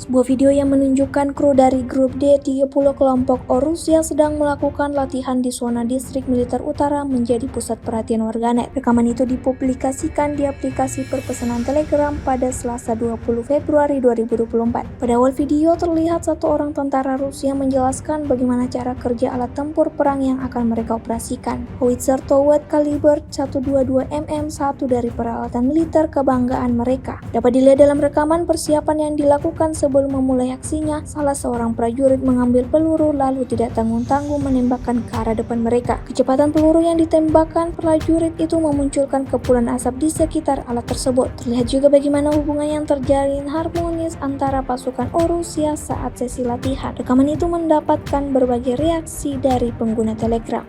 Sebuah video yang menunjukkan kru dari grup D-30 kelompok Rusia sedang melakukan latihan di zona distrik militer utara menjadi pusat perhatian warganet. Rekaman itu dipublikasikan di aplikasi perpesanan Telegram pada Selasa 20 Februari 2024. Pada awal video terlihat satu orang tentara Rusia menjelaskan bagaimana cara kerja alat tempur perang yang akan mereka operasikan. Howitzer Towed kaliber 122 mm, satu dari peralatan militer kebanggaan mereka. Dapat dilihat dalam rekaman persiapan yang dilakukan sebelum memulai aksinya. Salah seorang prajurit mengambil peluru lalu tidak tanggung-tanggung menembakkan ke arah depan mereka. Kecepatan peluru yang ditembakkan prajurit itu memunculkan kepulan asap di sekitar alat tersebut. Terlihat juga bagaimana hubungan yang terjalin harmonis antara pasukan Rusia saat sesi latihan. Rekaman itu mendapatkan berbagai reaksi dari pengguna Telegram.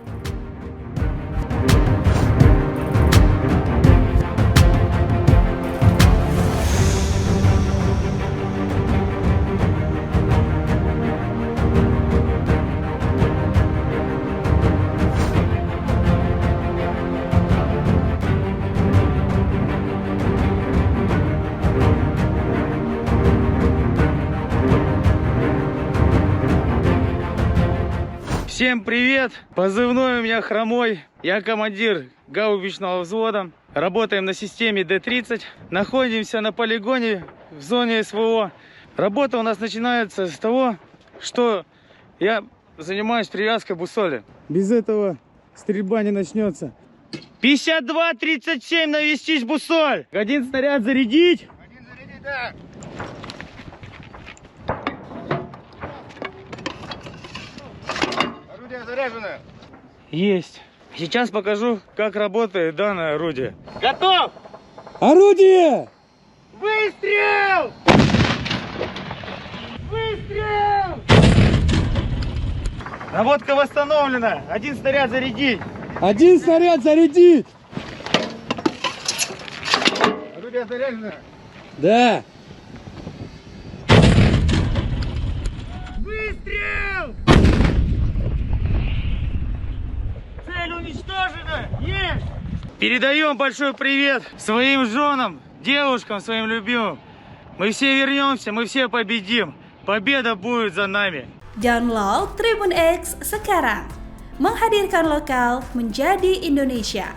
Всем привет! Позывной у меня Хромой. Я командир гаубичного взвода. Работаем на системе D30. Находимся на полигоне в зоне СВО. Работа у нас начинается с того, что я занимаюсь привязкой бусоли. Без этого стрельба не начнется. 52-37 навестись бусоль. Один снаряд зарядить. Один зарядить, да. Орудие заряжено. Есть. Сейчас покажу, как работает данное орудие. Готов! Орудие! Выстрел! Выстрел! Наводка восстановлена. Один снаряд зарядить. Один снаряд зарядить! Орудие заряжено. Да! Выстрел! Цель уничтожена! Есть! Передаем большой привет своим женам, девушкам, своим любимым. Мы все вернемся, мы все победим. Победа будет за нами. Download Tribun X sekarang. Menghadirkan lokal menjadi Indonesia.